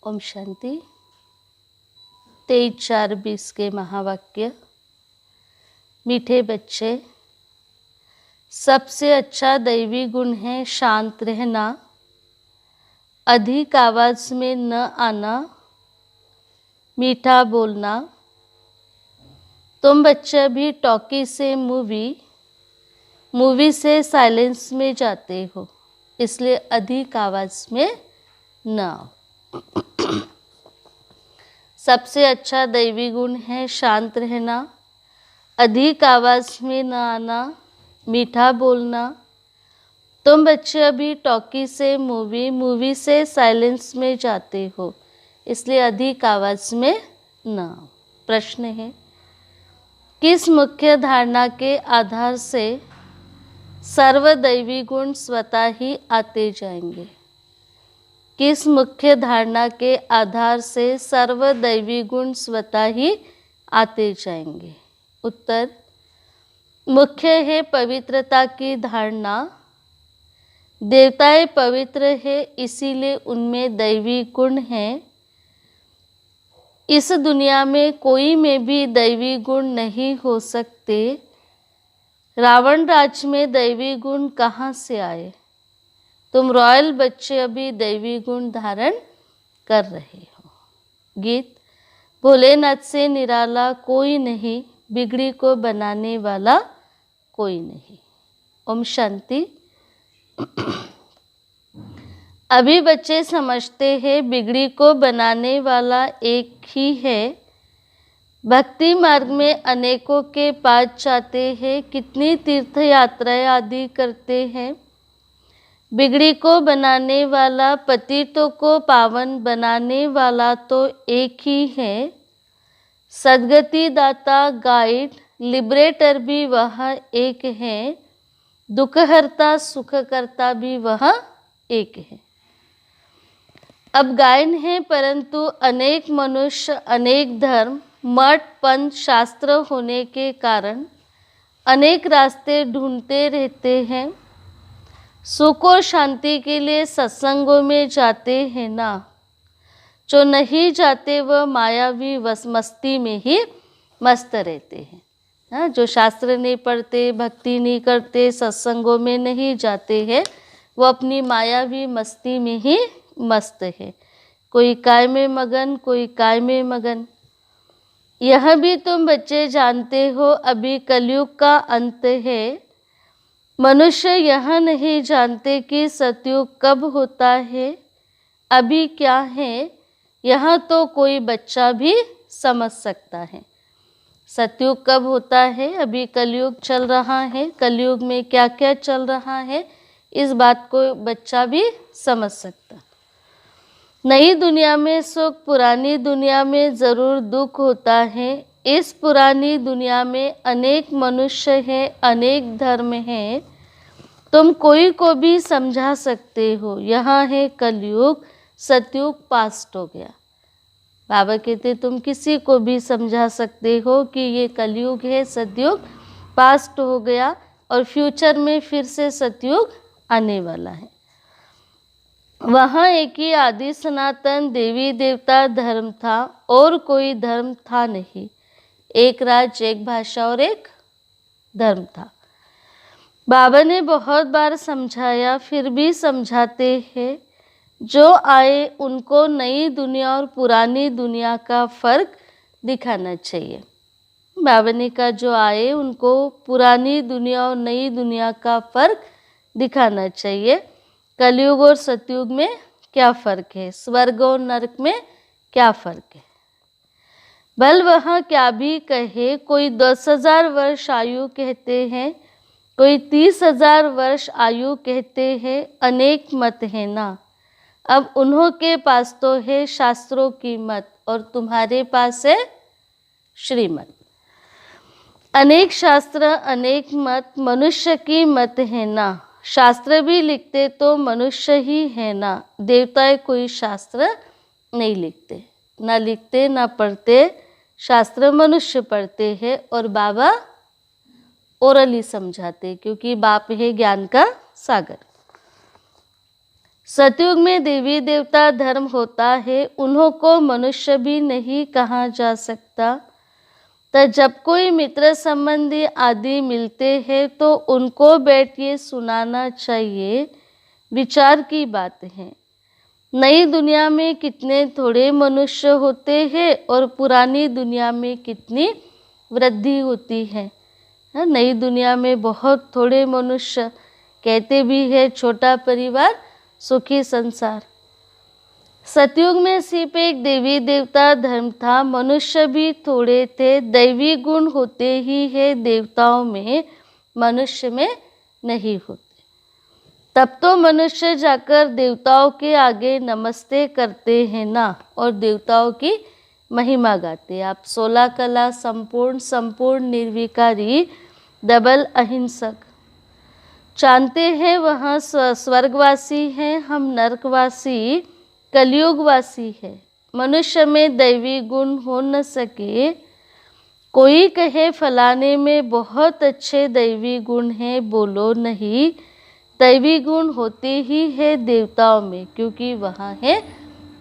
ओम शांति। 23/4/20 के महावाक्य। मीठे बच्चे, सबसे अच्छा दैवी गुण है शांत रहना, अधिक आवाज़ में न आना, मीठा बोलना। तुम बच्चे भी टॉकी से मूवी से साइलेंस में जाते हो, इसलिए अधिक आवाज़ में न आओ। सबसे अच्छा दैवी गुण है शांत रहना, अधिक आवाज़ में न आना, मीठा बोलना। तुम बच्चे अभी टॉकी से मूवी से साइलेंस में जाते हो, इसलिए अधिक आवाज़ में न आओ। प्रश्न है, किस मुख्य धारणा के आधार से सर्वदैवी गुण स्वतः ही आते जाएंगे? किस मुख्य धारणा के आधार से सर्वदैवी गुण स्वतः ही आते जाएंगे? उत्तर, मुख्य है पवित्रता की धारणा। देवताएं पवित्र है, इसीलिए उनमें दैवी गुण हैं। इस दुनिया में कोई में भी दैवी गुण नहीं हो सकते। रावण राज्य में दैवी गुण कहाँ से आए? तुम रॉयल बच्चे अभी दैवी गुण धारण कर रहे हो। गीत, भोलेनाथ से निराला कोई नहीं, बिगड़ी को बनाने वाला कोई नहीं। ओम शांति। अभी बच्चे समझते हैं बिगड़ी को बनाने वाला एक ही है। भक्ति मार्ग में अनेकों के पास जाते हैं, कितनी तीर्थ यात्राएं आदि करते हैं। बिगड़ी को बनाने वाला, पतितों को पावन बनाने वाला तो एक ही है। सद्गति दाता, गाइड, लिबरेटर भी वह एक है। दुखहर्ता, सुखकर्ता भी वह एक है। अब गायन है, परंतु अनेक मनुष्य, अनेक धर्म, मठ, पंथ, शास्त्र होने के कारण अनेक रास्ते ढूंढते रहते हैं। सुख और शांति के लिए सत्संगों में जाते हैं ना। जो नहीं जाते वह मायावी मस्ती में ही मस्त रहते हैं। हाँ, जो शास्त्र नहीं पढ़ते, भक्ति नहीं करते, सत्संगों में नहीं जाते हैं, वो अपनी मायावी मस्ती में ही मस्त है। कोई काय में मगन, कोई काय में मगन। यह भी तुम बच्चे जानते हो, अभी कलयुग का अंत है। मनुष्य यह नहीं जानते कि सतयुग कब होता है, अभी क्या है। यह तो कोई बच्चा भी समझ सकता है। सतयुग कब होता है, अभी कलयुग चल रहा है, कलयुग में क्या क्या चल रहा है, इस बात को बच्चा भी समझ सकता। नई दुनिया में सुख, पुरानी दुनिया में ज़रूर दुख होता है। इस पुरानी दुनिया में अनेक मनुष्य हैं, अनेक धर्म हैं। तुम कोई को भी समझा सकते हो। यहाँ है कलयुग, सतयुग पास्ट हो गया। बाबा कहते तुम किसी को भी समझा सकते हो कि ये कलयुग है, सतयुग पास्ट हो गया और फ्यूचर में फिर से सतयुग आने वाला है। वहाँ एक ही आदि सनातन देवी देवता धर्म था, और कोई धर्म था नहीं। एक राज्य, एक भाषा और एक धर्म था। बाबा ने बहुत बार समझाया, फिर भी समझाते हैं। जो आए उनको नई दुनिया और पुरानी दुनिया का फर्क दिखाना चाहिए। बाबा ने कहा जो आए उनको पुरानी दुनिया और नई दुनिया का फर्क दिखाना चाहिए। कलयुग और सतयुग में क्या फ़र्क है, स्वर्ग और नरक में क्या फ़र्क है। भल वह क्या भी कहे, कोई 10,000 वर्ष आयु कहते हैं, कोई 30,000 वर्ष आयु कहते हैं। अनेक मत है ना। अब उन्हों के पास तो है शास्त्रों की मत, और तुम्हारे पास है श्रीमत। अनेक शास्त्र, अनेक मत, मनुष्य की मत है ना। शास्त्र भी लिखते तो मनुष्य ही है ना। देवताएं कोई शास्त्र नहीं लिखते, ना लिखते ना पढ़ते। शास्त्र मनुष्य पढ़ते हैं और बाबा ओरली समझाते, क्योंकि बाप है ज्ञान का सागर। सतयुग में देवी देवता धर्म होता है, उन्हों को मनुष्य भी नहीं कहा जा सकता। तो जब कोई मित्र संबंधी आदि मिलते हैं तो उनको बैठिए सुनाना चाहिए, विचार की बात है। नई दुनिया में कितने थोड़े मनुष्य होते हैं और पुरानी दुनिया में कितनी वृद्धि होती है। नई दुनिया में बहुत थोड़े मनुष्य, कहते भी है छोटा परिवार सुखी संसार। सतयुग में सिर्फ एक देवी देवता धर्म था, मनुष्य भी थोड़े थे। दैवी गुण होते ही है देवताओं में, मनुष्य में नहीं होते। तब तो मनुष्य जाकर देवताओं के आगे नमस्ते करते हैं ना, और देवताओं की महिमा गाते। आप 16 कला संपूर्ण निर्विकारी डबल अहिंसक जानते हैं, वहाँ स्वर्गवासी हैं, हम नरकवासी कलयुगवासी है। मनुष्य में दैवी गुण हो न सके, कोई कहे फलाने में बहुत अच्छे दैवी गुण हैं, बोलो नहीं। दैवी गुण होते ही है देवताओं में, क्योंकि वहाँ है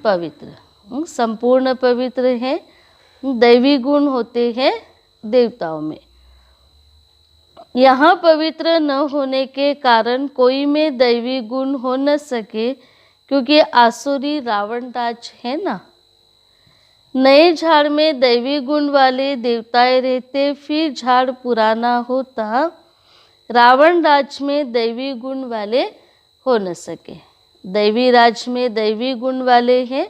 पवित्र, संपूर्ण पवित्र है। दैवी गुण होते हैं देवताओं में। यहाँ पवित्र न होने के कारण कोई में दैवी गुण हो न सके, क्योंकि आसुरी रावण राज है ना। नए झाड़ में दैवी गुण वाले देवताएं रहते, फिर झाड़ पुराना होता। रावण राज में दैवी गुण वाले हो न सके। दैवी राज में दैवी गुण वाले हैं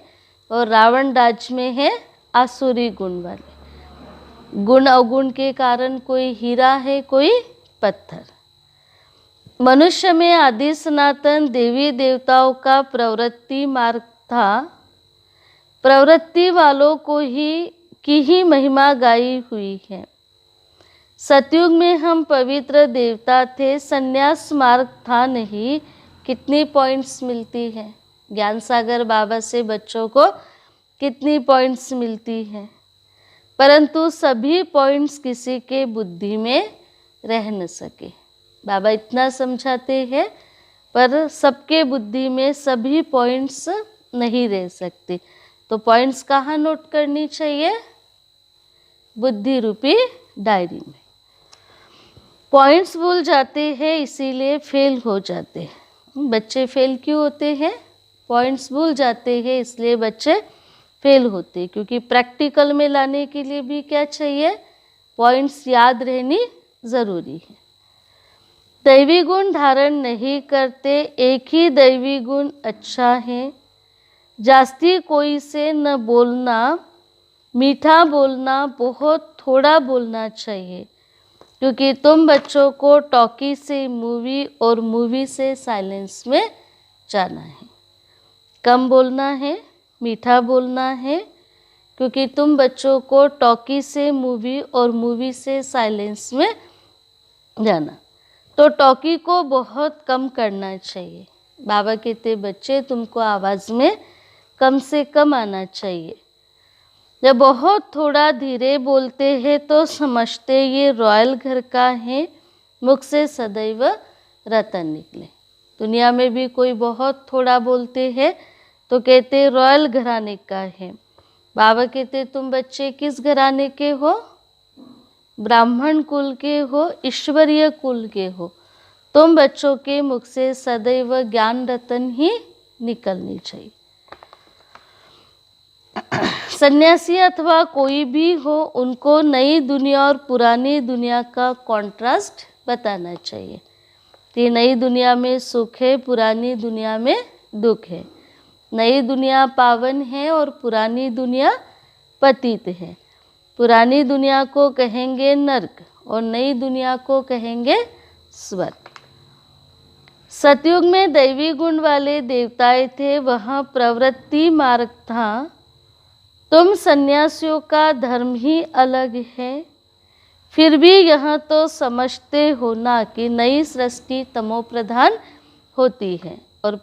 और रावण राज में है आसुरी गुण वाले। गुण अवगुण के कारण कोई हीरा है, कोई पत्थर। मनुष्य में आदि सनातन देवी देवताओं का प्रवृत्ति मार्ग था। प्रवृत्ति वालों को ही महिमा गाई हुई है। सतयुग में हम पवित्र देवता थे, संन्यास मार्ग था नहीं। कितनी पॉइंट्स मिलती है ज्ञान सागर बाबा से बच्चों को, कितनी पॉइंट्स मिलती है, परंतु सभी पॉइंट्स किसी के बुद्धि में रह न सके। बाबा इतना समझाते हैं, पर सबके बुद्धि में सभी पॉइंट्स नहीं रह सकते। तो पॉइंट्स कहाँ नोट करनी चाहिए? बुद्धि रूपी डायरी में। पॉइंट्स भूल जाते हैं, इसीलिए फेल हो जाते हैं। बच्चे फेल क्यों होते हैं? पॉइंट्स भूल जाते हैं, इसलिए बच्चे फेल होते हैं। क्योंकि प्रैक्टिकल में लाने के लिए भी क्या चाहिए? पॉइंट्स याद रहनी ज़रूरी है। दैवी गुण धारण नहीं करते, एक ही दैवी गुण अच्छा है। जास्ती कोई से न बोलना, मीठा बोलना, बहुत थोड़ा बोलना चाहिए। क्योंकि तुम बच्चों को टॉकी से मूवी और मूवी से साइलेंस में जाना है। कम बोलना है, मीठा बोलना है, क्योंकि तुम बच्चों को टॉकी से मूवी और मूवी से साइलेंस में जाना। तो टॉकी को बहुत कम करना चाहिए। बाबा कहते बच्चे तुमको आवाज़ में कम से कम आना चाहिए। जब बहुत थोड़ा धीरे बोलते हैं तो समझते ये रॉयल घर का है, मुख से सदैव रतन निकले। दुनिया में भी कोई बहुत थोड़ा बोलते हैं तो कहते रॉयल घराने का है। बाबा कहते तुम बच्चे किस घराने के हो? ब्राह्मण कुल के हो, ईश्वरीय कुल के हो। तुम बच्चों के मुख से सदैव ज्ञान रतन ही निकलनी चाहिए। सन्यासी अथवा कोई भी हो, उनको नई दुनिया और पुरानी दुनिया का कॉन्ट्रास्ट बताना चाहिए कि नई दुनिया में सुख है, पुरानी दुनिया में दुख है। नई दुनिया पावन है और पुरानी दुनिया पतित है। पुरानी दुनिया को कहेंगे नरक और नई दुनिया को कहेंगे स्वर्ग। सतयुग में दैवी गुण वाले देवताएं थे, वहाँ प्रवृत्ति मार्ग था। तुम सन्यासियों का धर्म ही अलग है। फिर भी यह तो समझते हो ना कि नई सृष्टि तमो प्रधान होती है और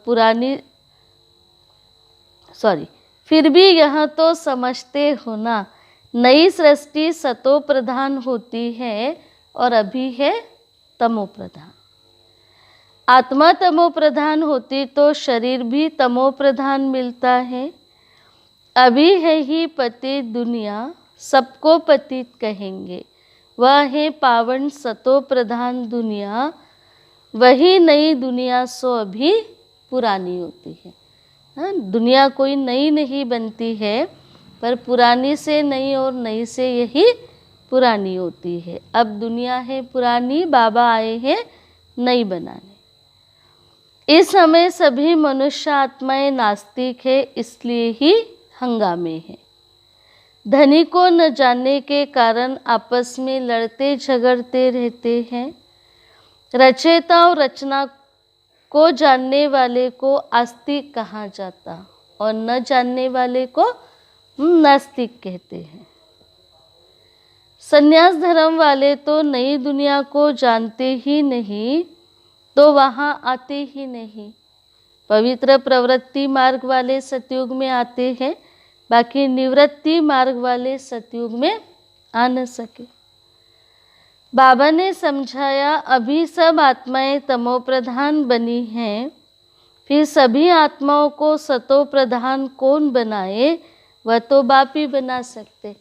फिर भी यह तो समझते हो ना, नई सृष्टि सतो प्रधान होती है और अभी है तमो प्रधान। आत्मा तमो प्रधान होती तो शरीर भी तमो प्रधान मिलता है। अभी है ही पतित दुनिया, सबको पतित कहेंगे। वह है पावन सतो प्रधान दुनिया, वही नई दुनिया सो अभी पुरानी होती है। हाँ, दुनिया कोई नई नहीं बनती है, पर पुरानी से नई और नई से यही पुरानी होती है। अब दुनिया है पुरानी, बाबा आए हैं नई बनाने। इस समय सभी मनुष्य आत्माएं नास्तिक है, इसलिए ही हंगामे हैं। धनी को न जानने के कारण आपस में लड़ते झगड़ते रहते हैं। रचयिता और रचना को जानने वाले को आस्तिक कहा जाता और न जानने वाले को नास्तिक कहते हैं। संन्यास धर्म वाले तो नई दुनिया को जानते ही नहीं, तो वहाँ आते ही नहीं। पवित्र प्रवृत्ति मार्ग वाले सतयुग में आते हैं, बाकी निवृत्ति मार्ग वाले सतयुग में आ न सके। बाबा ने समझाया, अभी सब आत्माएं तमो प्रधान बनी हैं, फिर सभी आत्माओं को सतो प्रधान कौन बनाए? वह तो बाप ही बना सकते।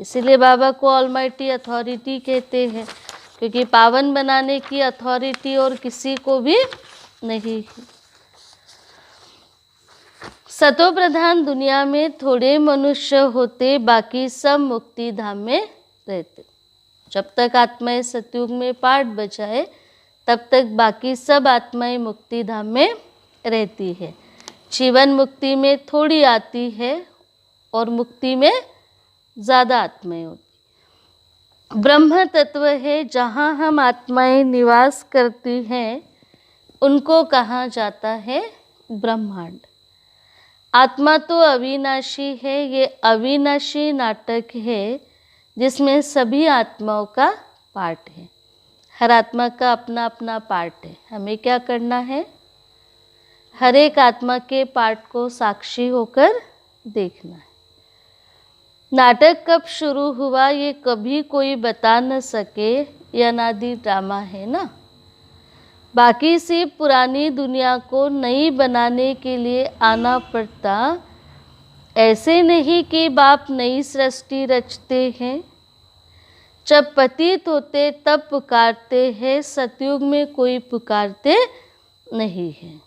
इसीलिए बाबा को ऑलमाइटी अथॉरिटी कहते हैं, क्योंकि पावन बनाने की अथॉरिटी और किसी को भी नहीं है। सतो प्रधान दुनिया में थोड़े मनुष्य होते, बाकी सब मुक्ति धाम में रहते। जब तक आत्माएं सतयुग में पाठ बजाए, तब तक बाकी सब आत्माएं मुक्ति धाम में रहती है। जीवन मुक्ति में थोड़ी आती है और मुक्ति में ज़्यादा आत्माएं होती। ब्रह्म तत्व है, जहाँ हम आत्माएं निवास करती हैं, उनको कहा जाता है ब्रह्मांड। आत्मा तो अविनाशी है। ये अविनाशी नाटक है जिसमें सभी आत्माओं का पार्ट है। हर आत्मा का अपना अपना पार्ट है। हमें क्या करना है? हर एक आत्मा के पार्ट को साक्षी होकर देखना है। नाटक कब शुरू हुआ ये कभी कोई बता न सके, यह अनादि ड्रामा है ना। बाकी सी पुरानी दुनिया को नई बनाने के लिए आना पड़ता। ऐसे नहीं कि बाप नई सृष्टि रचते हैं। जब पतित होते तब पुकारते हैं, सतयुग में कोई पुकारते नहीं है।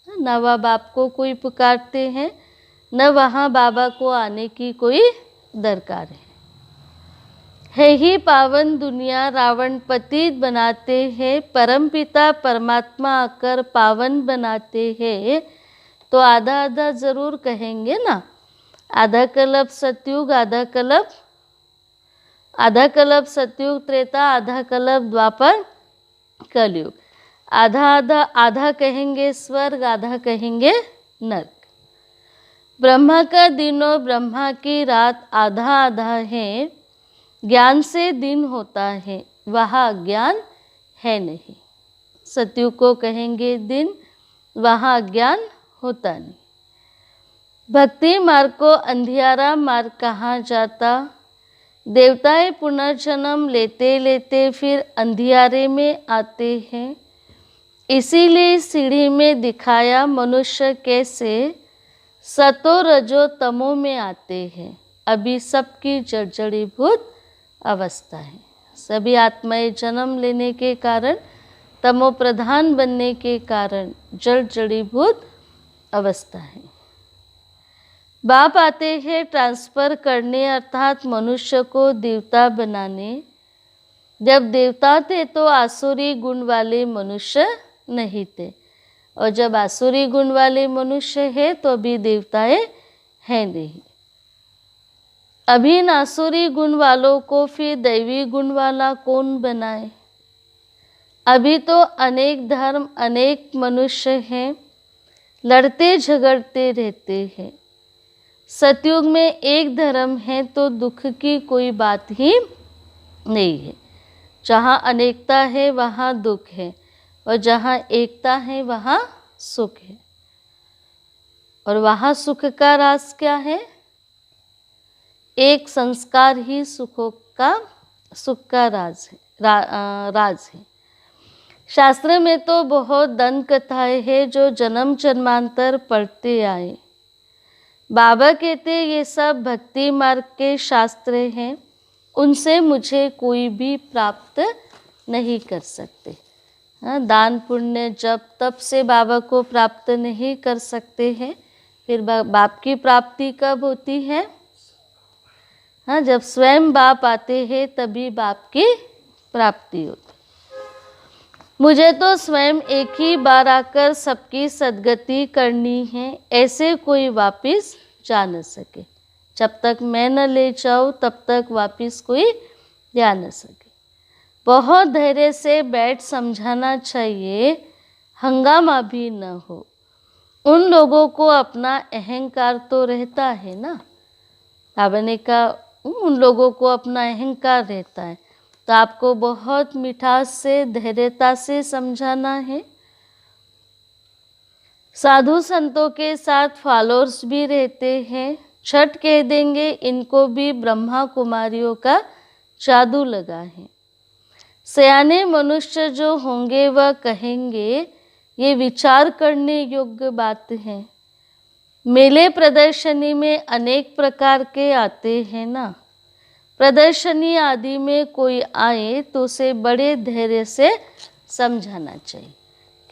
न वह बाप को कोई पुकारते हैं, न वहाँ बाबा को आने की कोई दरकार है ही पावन दुनिया। रावण पतित बनाते हैं, परमपिता परमात्मा आकर पावन बनाते हैं। तो आधा आधा जरूर कहेंगे ना। आधा कल्प सतयुग, आधा कल्प सतयुग त्रेता, आधा कल्प द्वापर कलयुग। आधा कहेंगे स्वर्ग, आधा कहेंगे नरक। ब्रह्मा का दिन और ब्रह्मा की रात आधा आधा है। ज्ञान से दिन होता है, वहाँ ज्ञान है नहीं। सतयुग को कहेंगे दिन, वहाँ ज्ञान होता नहीं। भक्ति मार्ग को अंधियारा मार्ग कहा जाता। देवताएं पुनर्जन्म लेते लेते फिर अंधियारे में आते हैं। इसीलिए सीढ़ी में दिखाया मनुष्य कैसे सतो रजो तमो में आते हैं। अभी सबकी जर्जरीभूत अवस्था है। सभी आत्माएं जन्म लेने के कारण, तमो प्रधान बनने के कारण जर्जरीभूत अवस्था है। बाप आते हैं ट्रांसफर करने, अर्थात मनुष्य को देवता बनाने। जब देवता थे तो आसुरी गुण वाले मनुष्य नहीं थे, और जब आसुरी गुण वाले मनुष्य है तो अभी देवताएं हैं नहीं। अभी इन आसुरी गुण वालों को फिर दैवी गुण वाला कौन बनाए? अभी तो अनेक धर्म, अनेक मनुष्य हैं, लड़ते झगड़ते रहते हैं। सतयुग में एक धर्म है तो दुख की कोई बात ही नहीं है। जहाँ अनेकता है वहाँ दुख है, और जहाँ एकता है वहाँ सुख है। और वहाँ सुख का राज क्या है? एक संस्कार ही सुख का राज है। शास्त्र में तो बहुत दंत कथाएं हैं जो जन्म जन्मांतर पढ़ते आए। बाबा कहते ये सब भक्ति मार्ग के शास्त्र हैं, उनसे मुझे कोई भी प्राप्त नहीं कर सकते। हाँ, दान पुण्य जब तब से बाबा को प्राप्त नहीं कर सकते हैं, फिर बाप की प्राप्ति कब होती है? हाँ, जब स्वयं बाप आते हैं तभी बाप की प्राप्ति होती। मुझे तो स्वयं एक ही बार आकर सबकी सद्गति करनी है, ऐसे कोई वापिस जा न सके। जब तक मैं न ले जाऊँ तब तक वापिस कोई जा न सके। बहुत धैर्य से बैठ समझाना चाहिए, हंगामा भी न हो। उन लोगों को अपना अहंकार तो रहता है ना। बाबा ने कहा उन लोगों को अपना अहंकार रहता है, तो आपको बहुत मिठास से धैर्यता से समझाना है। साधु संतों के साथ फॉलोअर्स भी रहते हैं, छठ कह देंगे इनको भी ब्रह्मा कुमारियों का जादू लगा है। सयाने मनुष्य जो होंगे वह कहेंगे ये विचार करने योग्य बात है। मेले प्रदर्शनी में अनेक प्रकार के आते हैं ना। प्रदर्शनी आदि में कोई आए तो उसे बड़े धैर्य से समझाना चाहिए।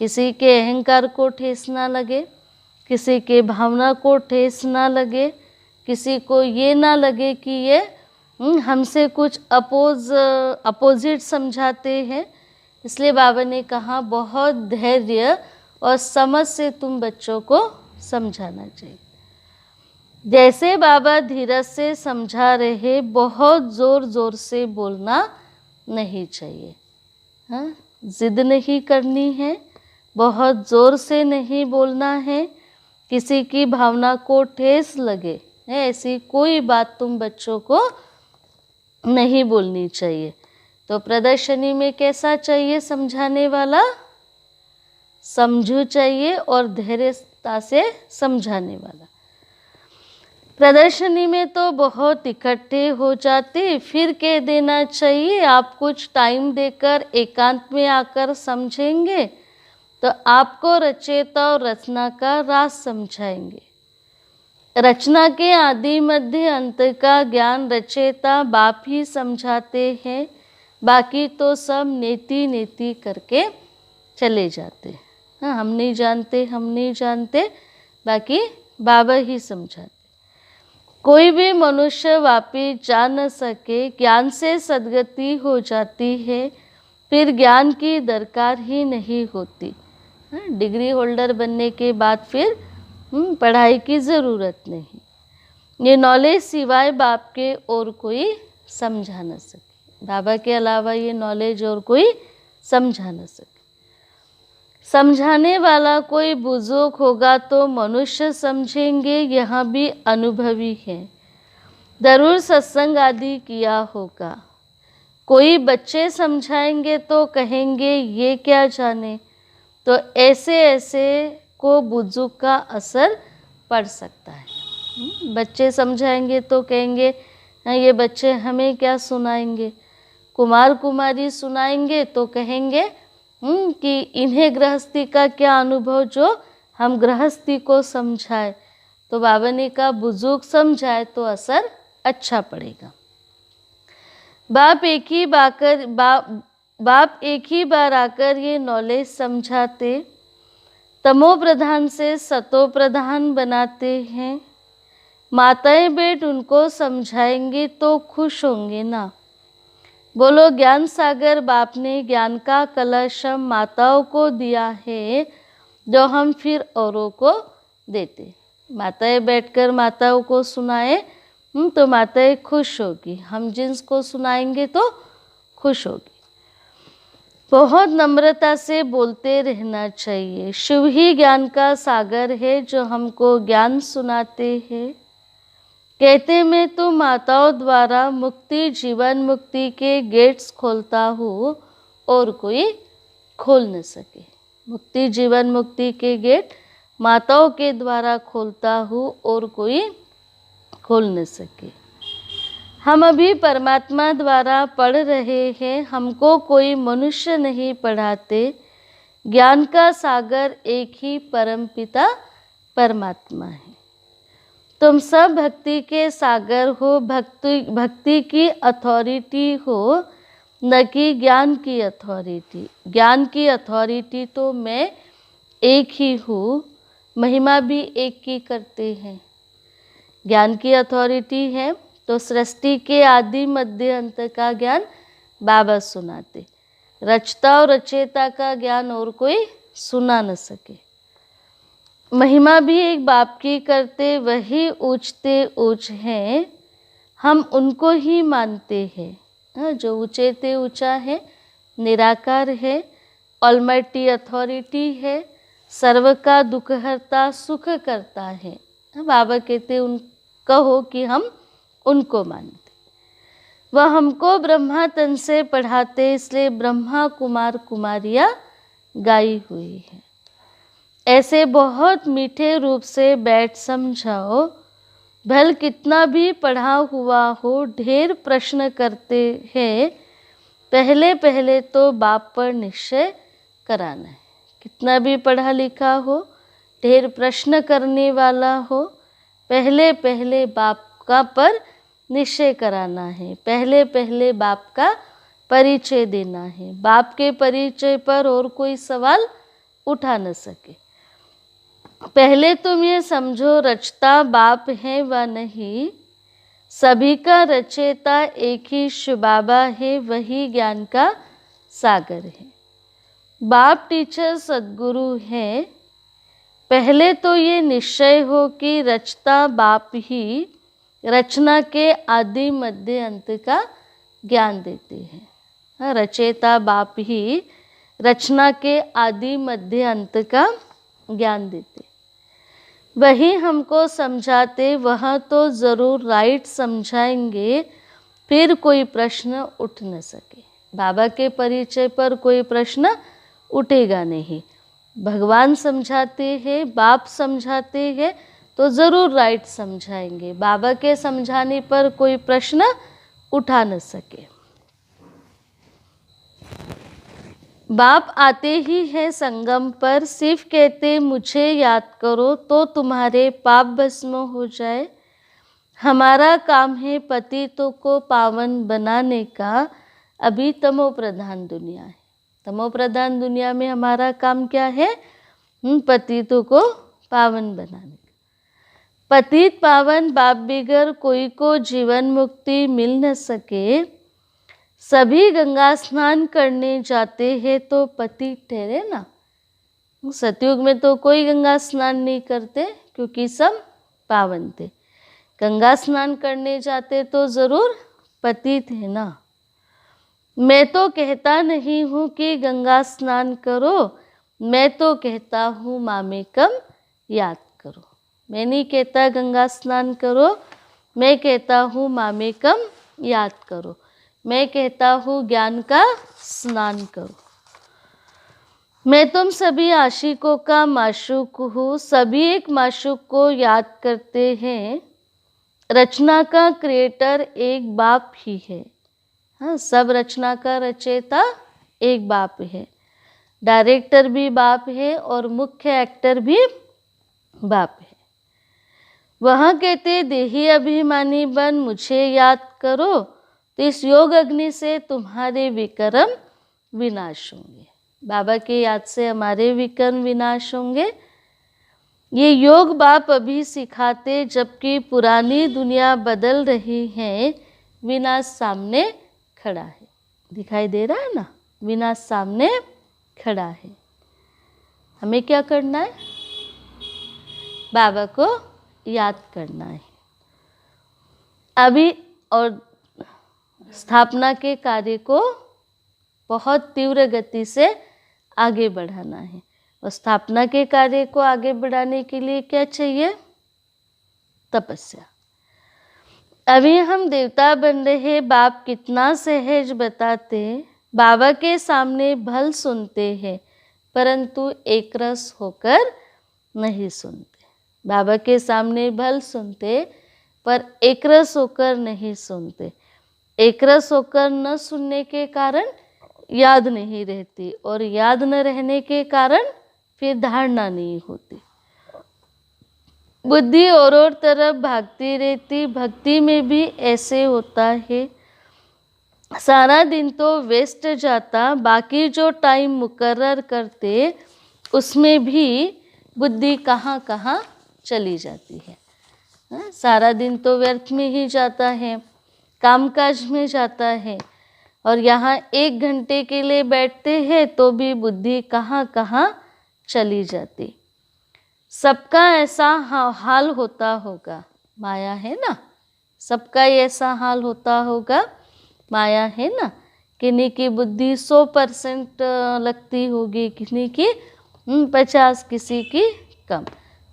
किसी के अहंकार को ठेस ना लगे, किसी के भावना को ठेस ना लगे, किसी को ये ना लगे कि ये हमसे कुछ अपोजिट समझाते हैं। इसलिए बाबा ने कहा बहुत धैर्य और समझ से तुम बच्चों को समझाना चाहिए। जैसे बाबा धीरज से समझा रहे, बहुत ज़ोर ज़ोर से बोलना नहीं चाहिए। हाँ, जिद नहीं करनी है, बहुत ज़ोर से नहीं बोलना है, किसी की भावना को ठेस लगे ऐसी कोई बात तुम बच्चों को नहीं बोलनी चाहिए। तो प्रदर्शनी में कैसा चाहिए समझाने वाला? समझू चाहिए और धैर्यता से समझाने वाला। प्रदर्शनी में तो बहुत इकट्ठे हो जाते, फिर कह देना चाहिए आप कुछ टाइम देकर एकांत में आकर समझेंगे तो आपको रचयिता और रचना का राज समझाएंगे। रचना के आदि मध्य अंत का ज्ञान रचयिता बाप ही समझाते हैं, बाकी तो सब नेति नेति करके चले जाते। हाँ, हम नहीं जानते, बाकी बाबा ही समझाते। कोई भी मनुष्य वापिस जा न सके, ज्ञान से सद्गति हो जाती है, फिर ज्ञान की दरकार ही नहीं होती। डिग्री होल्डर बनने के बाद फिर पढ़ाई की ज़रूरत नहीं। ये नॉलेज सिवाय बाप के और कोई समझा न सके। बाबा के अलावा ये नॉलेज और कोई समझा न सके। समझाने वाला कोई बुजुर्ग होगा तो मनुष्य समझेंगे, यहाँ भी अनुभवी है, जरूर सत्संग आदि किया होगा। कोई बच्चे समझाएंगे तो कहेंगे ये क्या जाने, तो ऐसे को बुजुर्ग का असर पड़ सकता है। बच्चे समझाएंगे तो कहेंगे ये बच्चे हमें क्या सुनाएंगे, कुमार कुमारी सुनाएंगे तो कहेंगे कि इन्हें गृहस्थी का क्या अनुभव जो हम गृहस्थी को समझाए। तो बाबा ने कहा बुजुर्ग समझाए तो असर अच्छा पड़ेगा। बाप एक ही बार आकर ये नॉलेज समझाते, तमो प्रधान से सतो प्रधान बनाते हैं। माताएं बेट उनको समझाएंगी तो खुश होंगे ना। बोलो ज्ञान सागर बाप ने ज्ञान का कलश हम माताओं को दिया है, जो हम फिर औरों को देते। माताएं बैठकर माताओं को सुनाए तो माताएं खुश होगी, हम जिनको सुनाएंगे तो खुश होगी। बहुत नम्रता से बोलते रहना चाहिए। शिव ही ज्ञान का सागर है जो हमको ज्ञान सुनाते हैं। कहते मैं तो माताओं द्वारा मुक्ति जीवन मुक्ति के गेट्स खोलता हूँ और कोई खोल न सके। मुक्ति जीवन मुक्ति के गेट माताओं के द्वारा खोलता हूँ और कोई खोल न सके। हम अभी परमात्मा द्वारा पढ़ रहे हैं, हमको कोई मनुष्य नहीं पढ़ाते, ज्ञान का सागर एक ही परमपिता परमात्मा है। तुम सब भक्ति के सागर हो, भक्ति की अथॉरिटी हो, न कि ज्ञान की अथॉरिटी। ज्ञान की अथॉरिटी तो मैं एक ही हूँ, महिमा भी एक की करते हैं। ज्ञान की अथॉरिटी है तो सृष्टि के आदि मध्य अंत का ज्ञान बाबा सुनाते। रचता और रचेता का ज्ञान और कोई सुना न सके। महिमा भी एक बाप की करते, वही ऊंचते ऊंच हैं, हम उनको ही मानते हैं। जो ऊंचे ते ऊंचा है, निराकार है, ऑलमाइटी अथॉरिटी है, सर्व का दुख हरता सुख करता है। बाबा कहते उन कहो कि हम उनको मानते। वह हमको ब्रह्मा तन से पढ़ाते, इसलिए ब्रह्मा कुमार कुमारियाँ गाई हुई है। ऐसे बहुत मीठे रूप से बैठ समझाओ, भल कितना भी पढ़ा हुआ हो, ढेर प्रश्न करते हैं, पहले पहले तो बाप पर निश्चय कराना है। कितना भी पढ़ा लिखा हो, ढेर प्रश्न करने वाला हो, पहले पहले बाप का पर निश्चय कराना है, पहले पहले बाप का परिचय देना है। बाप के परिचय पर और कोई सवाल उठा न सके। पहले तुम ये समझो, रचता बाप है व नहीं, सभी का रचेता एक ही शिव बाबा है, वही ज्ञान का सागर है। बाप टीचर सद्गुरु है। पहले तो ये निश्चय हो कि रचता बाप ही रचना के आदि मध्य अंत का ज्ञान देते हैं। रचेता बाप ही रचना के आदि मध्य अंत का ज्ञान देते, वही हमको समझाते। वह तो ज़रूर राइट समझाएंगे, फिर कोई प्रश्न उठ न सके। बाबा के परिचय पर कोई प्रश्न उठेगा नहीं। भगवान समझाते हैं, बाप समझाते हैं तो ज़रूर राइट समझाएंगे। बाबा के समझाने पर कोई प्रश्न उठा न सके। बाप आते ही है संगम पर, सिर्फ कहते मुझे याद करो तो तुम्हारे पाप भस्म हो जाए। हमारा काम है पतितों को पावन बनाने का। अभी तमो प्रधान दुनिया है। तमो प्रधान दुनिया में हमारा काम क्या है? पतितों को पावन बनाने का। पतित पावन बाप बिगर कोई को जीवन मुक्ति मिल न सके। सभी गंगा स्नान करने जाते हैं तो पतित ठहरे ना। सतयुग में तो कोई गंगा स्नान नहीं करते क्योंकि सब पावन थे। गंगा स्नान करने जाते तो ज़रूर पतित है ना। मैं तो कहता नहीं हूँ कि गंगा स्नान करो, मैं तो कहता हूँ मामेकम याद करो। मैं नहीं कहता गंगा स्नान करो, मैं कहता हूँ मामेकम याद करो। मैं कहता हूँ ज्ञान का स्नान करो। मैं तुम सभी आशिकों का माशूक हूँ। सभी एक माशूक को याद करते हैं। रचना का क्रिएटर एक बाप ही है। हाँ, सब रचना का रचयिता एक बाप है। डायरेक्टर भी बाप है और मुख्य एक्टर भी बाप है। वहाँ कहते देही अभिमानी बन मुझे याद करो, तो इस योग अग्नि से तुम्हारे विकर्म विनाश होंगे। बाबा के याद से हमारे विकर्म विनाश होंगे। ये योग बाप अभी सिखाते, जबकि पुरानी दुनिया बदल रही है। विनाश सामने खड़ा है। दिखाई दे रहा है ना, विनाश सामने खड़ा है। हमें क्या करना है? बाबा को याद करना है अभी, और स्थापना के कार्य को बहुत तीव्र गति से आगे बढ़ाना है। और स्थापना के कार्य को आगे बढ़ाने के लिए क्या चाहिए? तपस्या। अभी हम देवता बन रहे। बाप कितना सहज बताते। बाबा के सामने भल सुनते हैं, परंतु एक रस होकर नहीं सुनते। बाबा के सामने भल सुनते, पर एक रस होकर नहीं सुनते। एक रस होकर न सुनने के कारण याद नहीं रहती, और याद न रहने के कारण फिर धारणा नहीं होती। बुद्धि और तरफ भागती रहती। भक्ति में भी ऐसे होता है, सारा दिन तो वेस्ट जाता, बाकी जो टाइम मुकर्रर करते उसमें भी बुद्धि कहाँ कहाँ चली जाती है। सारा दिन तो व्यर्थ में ही जाता है, कामकाज में जाता है, और यहाँ 1 घंटे के लिए बैठते हैं तो भी बुद्धि कहाँ कहाँ चली जाती। सबका ऐसा हाल होता होगा, माया है ना, सबका ऐसा हाल होता होगा, माया है ना। किन्हीं की बुद्धि 100% लगती होगी, किन्हीं की 50, किसी की कम।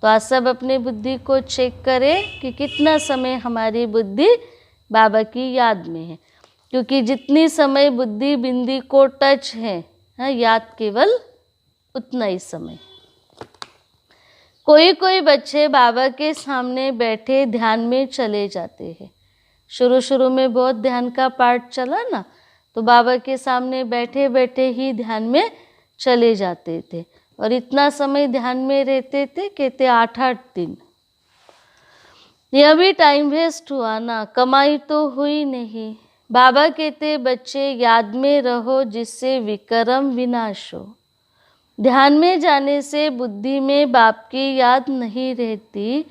तो आज सब अपने बुद्धि को चेक करें कि कितना समय हमारी बुद्धि बाबा की याद में है, क्योंकि जितनी समय बुद्धि बिंदी को टच है, याद केवल उतना ही समय। कोई कोई बच्चे बाबा के सामने बैठे ध्यान में चले जाते हैं। शुरू शुरू में बहुत ध्यान का पाठ चला ना, तो बाबा के सामने बैठे बैठे ही ध्यान में चले जाते थे, और इतना समय ध्यान में रहते थे, कहते 8-8 दिन। यह भी टाइम वेस्ट हुआ ना, कमाई तो हुई नहीं। बाबा कहते बच्चे याद में रहो जिससे विक्रम विनाश हो। ध्यान में जाने से बुद्धि में बाप की याद नहीं रहती।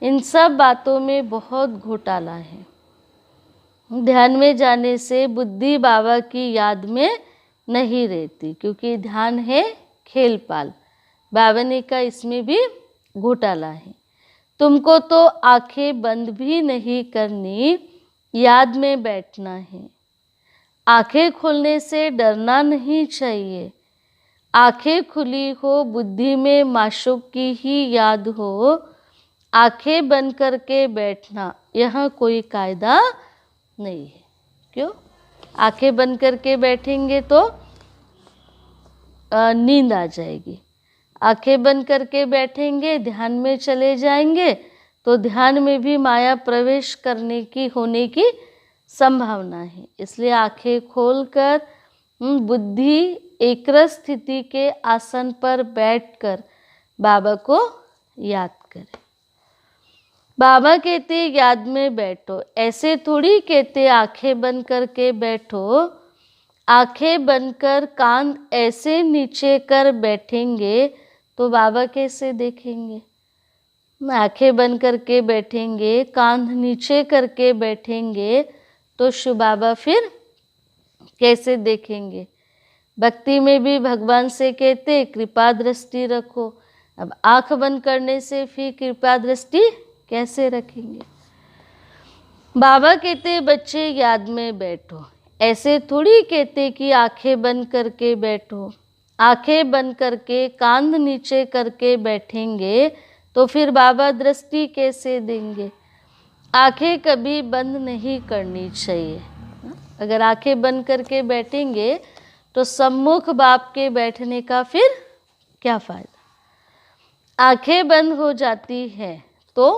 इन सब बातों में बहुत घोटाला है। ध्यान में जाने से बुद्धि बाबा की याद में नहीं रहती, क्योंकि ध्यान है खेल पाल। बाबा ने कहा इसमें भी घोटाला है। तुमको तो आंखें बंद भी नहीं करनी, याद में बैठना है। आंखें खोलने से डरना नहीं चाहिए। आंखें खुली हो, बुद्धि में माशूक की ही याद हो, आंखें बंद करके बैठना, यह कोई कायदा नहीं है। क्यों? आंखें बंद करके बैठेंगे तो नींद आ जाएगी। आंखें बंद करके बैठेंगे, ध्यान में चले जाएंगे तो ध्यान में भी माया प्रवेश करने की होने की संभावना है। इसलिए आंखें खोलकर बुद्धि एकाग्र स्थिति के आसन पर बैठकर बाबा को याद करें। बाबा कहते याद में बैठो, ऐसे थोड़ी कहते आंखें बंद करके बैठो। आंखें बंद कर कान ऐसे नीचे कर बैठेंगे तो बाबा कैसे देखेंगे? आंखें बंद करके बैठेंगे, कान नीचे करके बैठेंगे तो शिव बाबा फिर कैसे देखेंगे? भक्ति में भी भगवान से कहते कृपा दृष्टि रखो। अब आंख बंद करने से फिर कृपा दृष्टि कैसे रखेंगे? बाबा कहते बच्चे याद में बैठो, ऐसे थोड़ी कहते कि आंखें बंद करके बैठो। आंखें बंद करके कान नीचे करके बैठेंगे तो फिर बाबा दृष्टि कैसे देंगे? आंखें कभी बंद नहीं करनी चाहिए। अगर आंखें बंद करके बैठेंगे तो सम्मुख बाप के बैठने का फिर क्या फायदा? आंखें बंद हो जाती है तो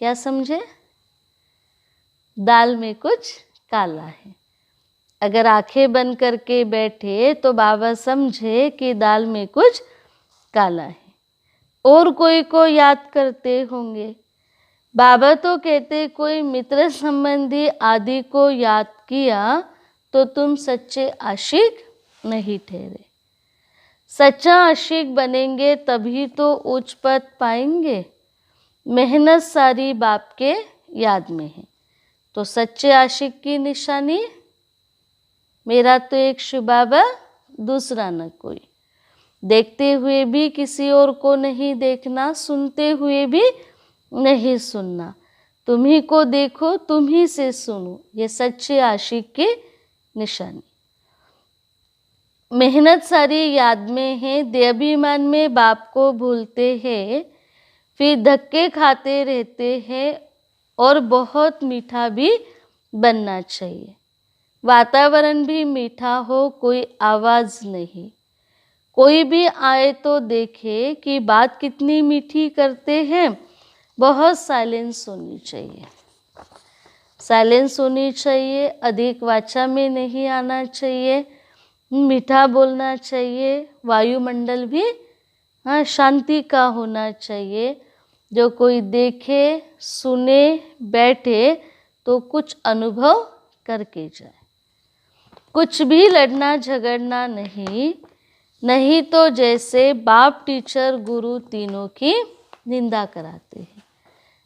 क्या समझे? दाल में कुछ काला है। अगर आंखें बंद करके बैठे तो बाबा समझे कि दाल में कुछ काला है। और कोई को याद करते होंगे। बाबा तो कहते कोई मित्र संबंधी आदि को याद किया तो तुम सच्चे आशिक नहीं ठहरे। सच्चा आशिक बनेंगे तभी तो उच्च पद पाएंगे। मेहनत सारी बाप के याद में है। तो सच्चे आशिक की निशानी, मेरा तो एक शिव बाबा, दूसरा न कोई। देखते हुए भी किसी और को नहीं देखना, सुनते हुए भी नहीं सुनना। तुम्ही को देखो, तुम्ही से सुनो, ये सच्चे आशिक की निशानी। मेहनत सारी याद में है, देहाभिमान में बाप को भूलते हैं, फिर धक्के खाते रहते हैं। और बहुत मीठा भी बनना चाहिए। वातावरण भी मीठा हो, कोई आवाज़ नहीं। कोई भी आए तो देखे कि बात कितनी मीठी करते हैं, बहुत साइलेंस होनी चाहिए। साइलेंस होनी चाहिए, अधिक वाचा में नहीं आना चाहिए, मीठा बोलना चाहिए, वायुमंडल भी शांति का होना चाहिए। जो कोई देखे, सुने, बैठे तो कुछ अनुभव करके जाए। कुछ भी लड़ना झगड़ना नहीं, नहीं तो जैसे बाप, टीचर, गुरु तीनों की निंदा कराते हैं।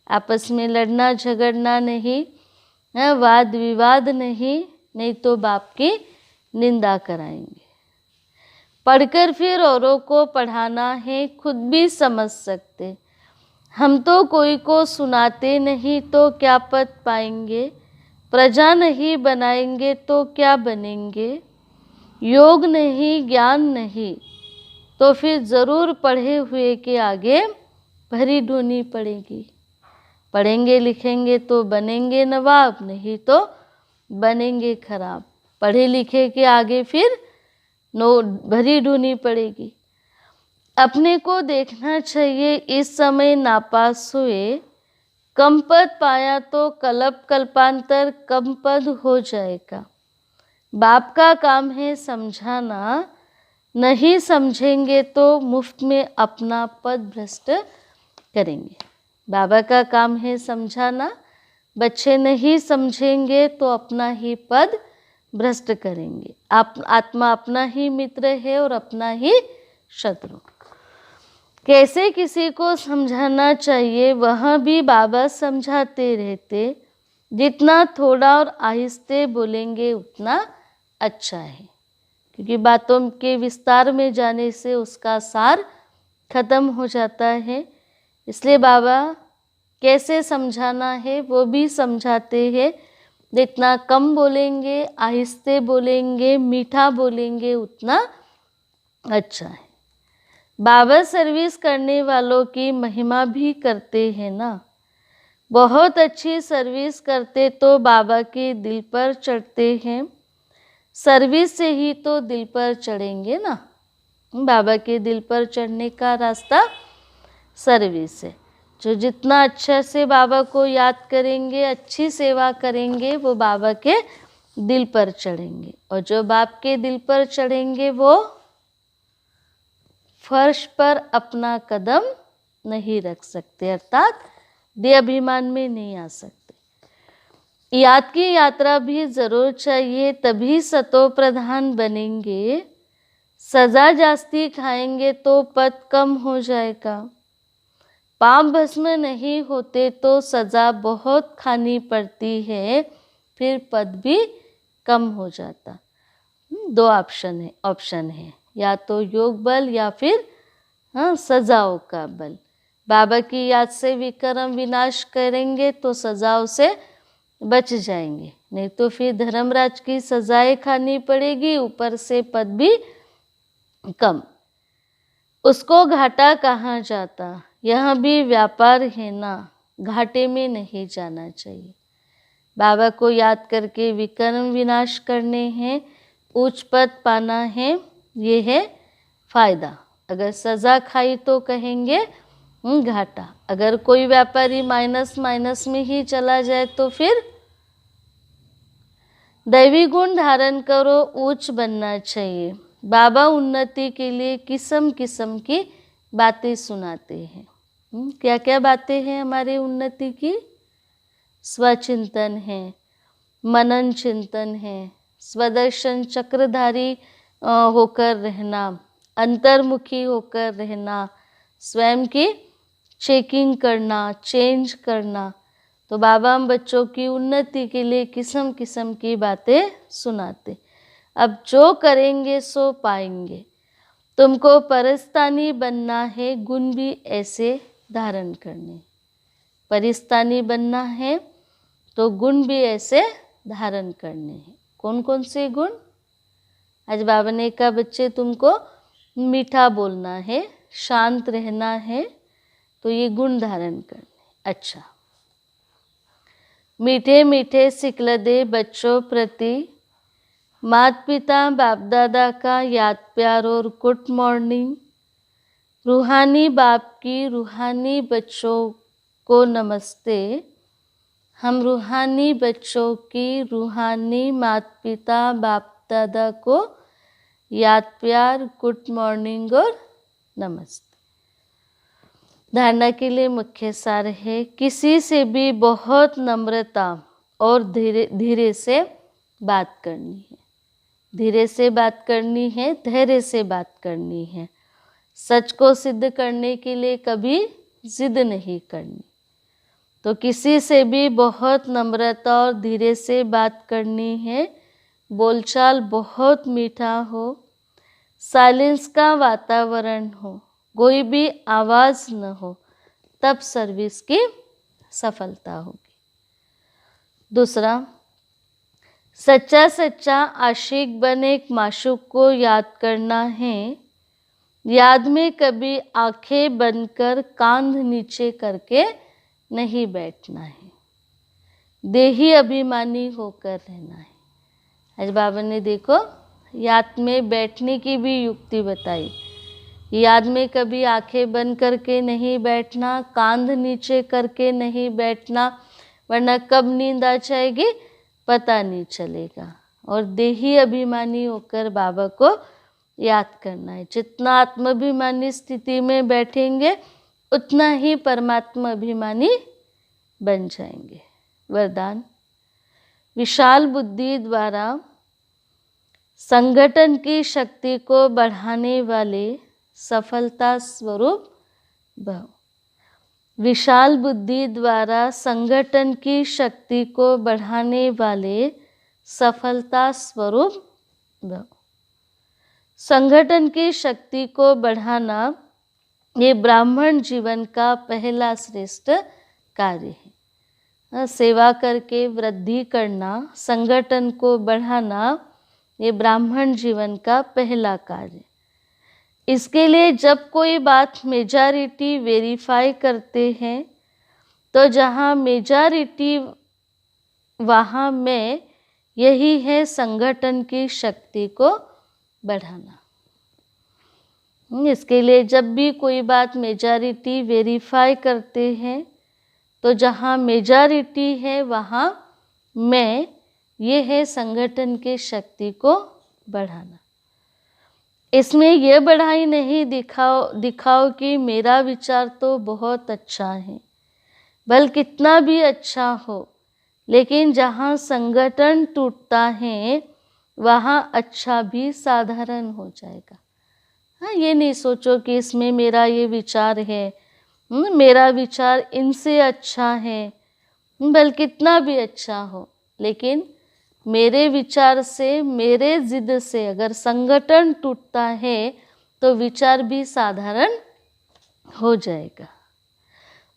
आपस में लड़ना झगड़ना नहीं, वाद विवाद नहीं, नहीं तो बाप की निंदा कराएंगे। पढ़कर फिर औरों को पढ़ाना है, खुद भी समझ सकते। हम तो कोई को सुनाते नहीं तो क्या पद पाएंगे, प्रजा नहीं बनाएंगे तो क्या बनेंगे। योग नहीं, ज्ञान नहीं, तो फिर ज़रूर पढ़े हुए के आगे भरी ढूंढनी पड़ेगी। पढ़ेंगे लिखेंगे तो बनेंगे नवाब, नहीं तो बनेंगे खराब। पढ़े लिखे के आगे फिर भरी ढूंढनी पड़ेगी। अपने को देखना चाहिए, इस समय नापास हुए, कम पद पाया तो कल्प कल्पांतर कम पद हो जाएगा। बाप का काम है समझाना, नहीं समझेंगे तो मुफ्त में अपना पद भ्रष्ट करेंगे। बाबा का काम है समझाना, बच्चे नहीं समझेंगे तो अपना ही पद भ्रष्ट करेंगे। आत्मा अपना ही मित्र है और अपना ही शत्रु। कैसे किसी को समझाना चाहिए वह भी बाबा समझाते रहते। जितना थोड़ा और आहिस्ते बोलेंगे उतना अच्छा है, क्योंकि बातों के विस्तार में जाने से उसका सार खत्म हो जाता है। इसलिए बाबा कैसे समझाना है वो भी समझाते हैं। जितना कम बोलेंगे, आहिस्ते बोलेंगे, मीठा बोलेंगे उतना अच्छा है। बाबा सर्विस करने वालों की महिमा भी करते हैं ना। बहुत अच्छी सर्विस करते तो बाबा के दिल पर चढ़ते हैं। सर्विस से ही तो दिल पर चढ़ेंगे ना। बाबा के दिल पर चढ़ने का रास्ता सर्विस है। जो जितना अच्छा से बाबा को याद करेंगे, अच्छी सेवा करेंगे, वो बाबा के दिल पर चढ़ेंगे। और जो बाप के दिल पर चढ़ेंगे वो फर्श पर अपना कदम नहीं रख सकते, अर्थात देह अभिमान में नहीं आ सकते। याद की यात्रा भी जरूर चाहिए, तभी सतो प्रधान बनेंगे। सजा जास्ती खाएंगे तो पद कम हो जाएगा। पाप भस्म नहीं होते तो सजा बहुत खानी पड़ती है, फिर पद भी कम हो जाता। दो ऑप्शन है, या तो योग बल या फिर सजाओं का बल। बाबा की याद से विक्रम विनाश करेंगे तो सजाओं से बच जाएंगे, नहीं तो फिर धर्मराज की सजाएं खानी पड़ेगी, ऊपर से पद भी कम। उसको घाटा कहाँ जाता, यह भी व्यापार है ना, घाटे में नहीं जाना चाहिए। बाबा को याद करके विक्रम विनाश करने हैं, उच्च पद पाना है, ये है फायदा। अगर सजा खाई तो कहेंगे घाटा। अगर कोई व्यापारी माइनस में ही चला जाए तो फिर दैवी गुण धारण करो, उच्च बनना चाहिए। बाबा उन्नति के लिए किस्म किस्म की बातें सुनाते हैं। क्या क्या बातें हैं हमारे उन्नति की? स्वचिंतन है, मनन चिंतन है, स्वदर्शन चक्रधारी होकर रहना, अंतर्मुखी होकर रहना, स्वयं की चेकिंग करना, चेंज करना। तो बाबा हम बच्चों की उन्नति के लिए किस्म किस्म की बातें सुनाते। अब जो करेंगे सो पाएंगे। तुमको परिस्तानी बनना है, गुण भी ऐसे धारण करने। परिस्तानी बनना है तो गुण भी ऐसे धारण करने हैं। कौन कौन से गुण? आज बाबा ने कहा बच्चे तुमको मीठा बोलना है, शांत रहना है, तो ये गुण धारण करने। अच्छा, मीठे मीठे सिकलदे बच्चों प्रति माता पिता बाप दादा का याद प्यार और गुड मॉर्निंग। रूहानी बाप की रूहानी बच्चों को नमस्ते। हम रूहानी बच्चों की रूहानी माता पिता बाप दादा को याद प्यार, गुड मॉर्निंग और नमस्ते। धारणा के लिए मुख्य सार है, किसी से भी बहुत नम्रता और धीरे धीरे से बात करनी है। धीरे से बात करनी है, धैर्य से बात करनी है। सच को सिद्ध करने के लिए कभी जिद नहीं करनी। तो किसी से भी बहुत नम्रता और धीरे से बात करनी है। बोलचाल बहुत मीठा हो, साइलेंस का वातावरण हो, कोई भी आवाज़ न हो, तब सर्विस की सफलता होगी। दूसरा, सच्चा सच्चा आशिक बने एक माशूक को याद करना है। याद में कभी आंखें बंद कर कांध नीचे करके नहीं बैठना है। देही अभिमानी होकर रहना है। आज बाबा ने देखो याद में बैठने की भी युक्ति बताई। याद में कभी आंखें बंद करके नहीं बैठना, कांध नीचे करके नहीं बैठना, वरना कब नींद आ जाएगी पता नहीं चलेगा। और देही अभिमानी होकर बाबा को याद करना है। जितना आत्माभिमानी स्थिति में बैठेंगे उतना ही परमात्मा अभिमानी बन जाएंगे। वरदान, विशाल बुद्धि द्वारा संगठन की शक्ति को बढ़ाने वाले सफलता स्वरूप भव। विशाल बुद्धि द्वारा संगठन की शक्ति को बढ़ाने वाले सफलता स्वरूप भव। संगठन की शक्ति को बढ़ाना ये ब्राह्मण जीवन का पहला श्रेष्ठ कार्य है। सेवा करके वृद्धि करना, संगठन को बढ़ाना ये ब्राह्मण जीवन का पहला कार्य। इसके लिए जब कोई बात मेजॉरिटी वेरीफाई करते हैं तो जहाँ मेजॉरिटी वहाँ में यही है संगठन की शक्ति को बढ़ाना। इसके लिए जब भी कोई बात मेजॉरिटी वेरीफाई करते हैं तो जहाँ मेजॉरिटी है वहाँ में ये है संगठन की शक्ति को बढ़ाना। इसमें यह बढ़ाई नहीं दिखाओ कि मेरा विचार तो बहुत अच्छा है, बल कितना भी अच्छा हो, लेकिन जहाँ संगठन टूटता है वहाँ अच्छा भी साधारण हो जाएगा। हाँ, ये नहीं सोचो कि इसमें मेरा ये विचार है, मेरा विचार इनसे अच्छा है, बल कितना भी अच्छा हो, लेकिन मेरे विचार से, मेरे जिद से अगर संगठन टूटता है तो विचार भी साधारण हो जाएगा।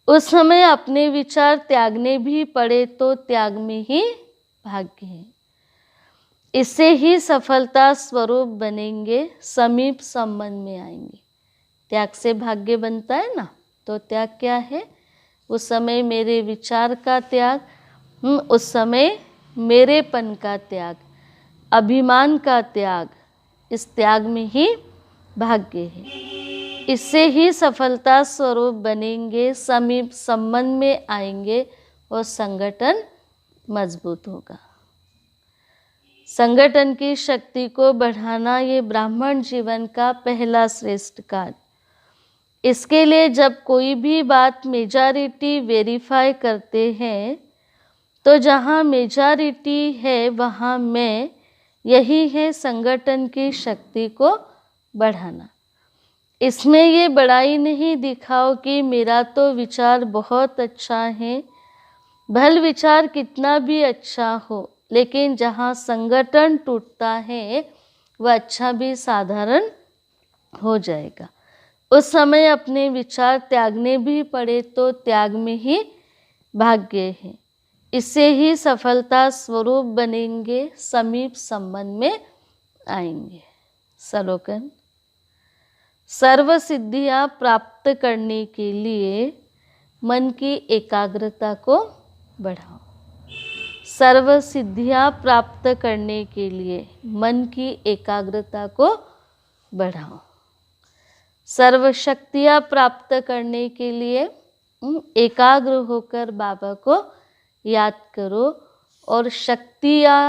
उस समय अपने विचार त्यागने भी पड़े तो त्याग में ही भाग्य है। इससे ही सफलता स्वरूप बनेंगे, समीप संबंध में आएंगे। त्याग से भाग्य बनता है ना, तो त्याग क्या है? उस समय मेरे विचार का त्याग, उस समय मेरेपन का त्याग, अभिमान का त्याग, इस त्याग में ही भाग्य है। इससे ही सफलता स्वरूप बनेंगे, समीप संबंध में आएंगे और संगठन मजबूत होगा। संगठन की शक्ति को बढ़ाना ये ब्राह्मण जीवन का पहला श्रेष्ठ कार्य। इसके लिए जब कोई भी बात मेजॉरिटी वेरीफाई करते हैं तो जहाँ मेजॉरिटी है वहाँ में यही है संगठन की शक्ति को बढ़ाना। इसमें ये बड़ाई नहीं दिखाओ कि मेरा तो विचार बहुत अच्छा है, भल विचार कितना भी अच्छा हो, लेकिन जहाँ संगठन टूटता है वह अच्छा भी साधारण हो जाएगा। उस समय अपने विचार त्यागने भी पड़े तो त्याग में ही भाग्य है। इससे ही सफलता स्वरूप बनेंगे, समीप संबंध में आएंगे। श्लोकन, सर्व सिद्धियाँ प्राप्त करने के लिए मन की एकाग्रता को बढ़ाओ। सर्व सिद्धियाँ प्राप्त करने के लिए मन की एकाग्रता को बढ़ाओ। सर्व शक्तियाँ प्राप्त करने के लिए एकाग्र होकर बाबा को याद करो और शक्तियाँ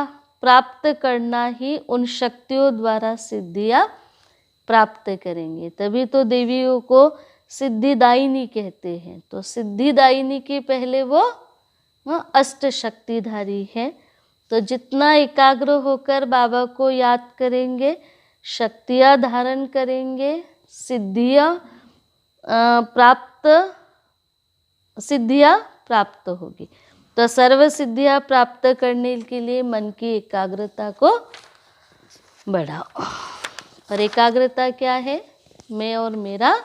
प्राप्त करना ही उन शक्तियों द्वारा सिद्धियाँ प्राप्त करेंगे। तभी तो देवियों को सिद्धिदायिनी कहते हैं। तो सिद्धिदायिनी के पहले वो अष्ट शक्तिधारी है। तो जितना एकाग्र होकर बाबा को याद करेंगे, शक्तियाँ धारण करेंगे, सिद्धियाँ प्राप्त होगी। तो सर्व सिद्धियाँ प्राप्त करने के लिए मन की एकाग्रता को बढ़ाओ। और एकाग्रता क्या है? मैं और मेरा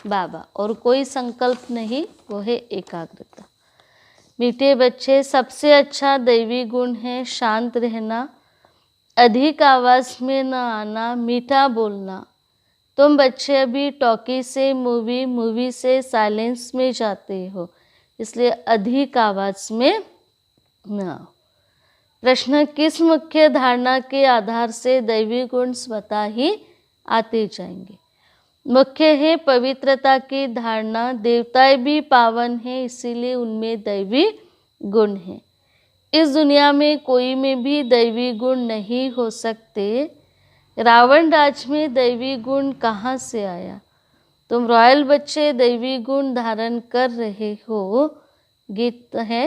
बाबा, और कोई संकल्प नहीं, वो है एकाग्रता। मीठे बच्चे, सबसे अच्छा दैवी गुण है शांत रहना, अधिक आवाज़ में न आना, मीठा बोलना। तुम बच्चे अभी टॉकी से मूवी से साइलेंस में जाते हो, इसलिए अधिक आवाज़ में न आओ। प्रश्न, किस मुख्य धारणा के आधार से दैवी गुण स्वतः ही आते जाएंगे? मुख्य है पवित्रता की धारणा। देवताएं भी पावन हैं, इसीलिए उनमें दैवी गुण है। इस दुनिया में कोई में भी दैवी गुण नहीं हो सकते। रावण राज में दैवी गुण कहाँ से आया? तुम रॉयल बच्चे दैवी गुण धारण कर रहे हो। गीत है,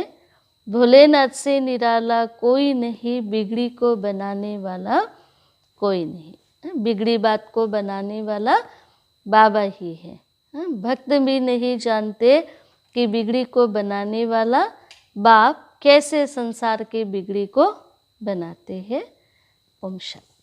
भोलेनाथ से निराला कोई नहीं, बिगड़ी को बनाने वाला कोई नहीं। बिगड़ी बात को बनाने वाला बाबा ही है। भक्त भी नहीं जानते कि बिगड़ी को बनाने वाला बाप कैसे संसार के बिगड़ी को बनाते हैं। ओम शांति।